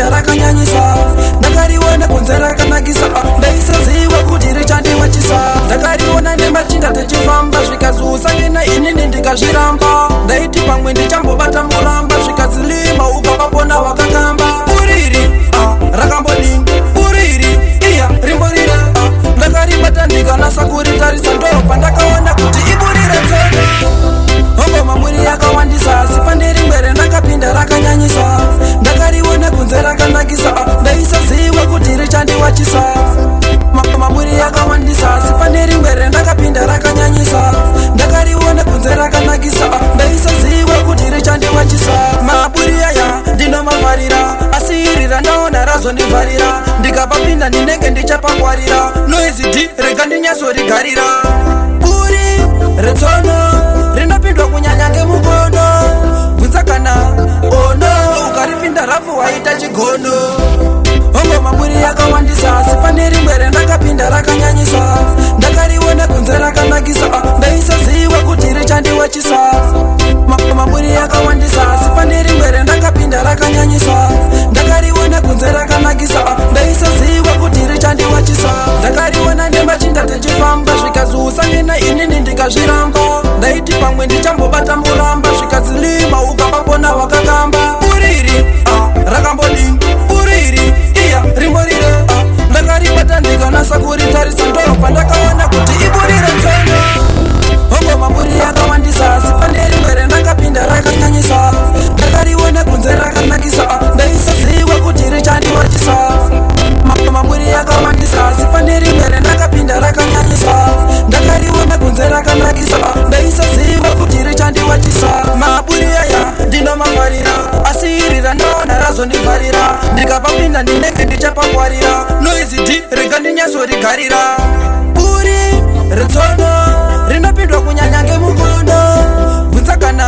ndakapinda rakanyanyisa. Ndakariona kunze rakanakisa, ndaisaziva kuti richandiwachisa. Ndakariona nemachinda tichifamba, zvikazusangena inini ndikazviramba. Ndaiti pamwe ndichambobata muramba, zvikadzilima ukapapona wakakamba. Uriri rakambodini, uriri iya rimborire. Ndakaribata ndikanasa kuritarisa, ndo pandakaona kuti iburire tsena. Ngoma muri yakawandisa, sipandiri mbere ndakapinda rakanyanyisa. Ndakariona kunze rakanakisa, ndaisaziva kuti richandiwachisa. Mamuri yakawandisa, sipandiri mbere ndakapinda rakanyanyisa. Ndakariona kunze rakanakisa, ndaisaziva kuti richandiwachisa. Maburi aya ndinomavharira, asi iri randaona razondivharira. Ndikapapinda ndinenge ndichapakwarira, noizidhi rega ndinyazorigarira. Buri retsono rinopindwa kunyanya ngemukono, bvunzakana ono ukaripinda rafu waita chigono. Ngoma muri yakawandisa, sipandiri mbere ndakapinda rakanyanyisa. Ndakariona kunze rakanakisa, ndaisaziva kuti richandiwachisa. Mamuri yakawandisa, sipandiri mbere ndakapinda rakanyanyisa. Ndakariona kunze rakanakisa, ndaisaziva kuti richandiwachisa. Ndakariona nemachinda tichifamba, zvikazusangena inini ndikazviramba. Ndaiti pamwe ndichambobata muramba, zvikadzilima ukapapona wakakamba. Uriri rakambodini, uriri iya rimborire. Ndakaribata ndikanasa kuritarisa, ndo pandakaona kuti iburire tsena. Ngoma muri yakawandisa, sipandiri mbere ndakapinda rakanyanyisa. Ndakariona kunze rakanakisa, ndaisaziva kuti richandiwachisa. Mamuri yakawandisa, sipandiri mbere ndakapinda rakanyanyisa. Ndakariona kunze rakanakisa, ndaisaziva kuti richandiwachisa. Maburi aya ndinomavharira, asi iri randaona razondivharira. Ndikapapinda ndinenge ndichapakwarira, noizidhi rega ndinyazorigarira. Buri retsono rinopindwa kunyanya ngemukono, bvunzakana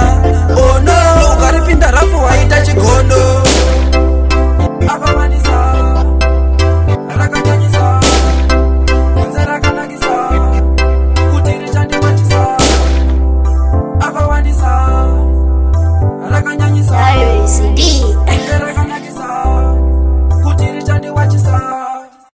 ono ukaripinda rafu waita chigono.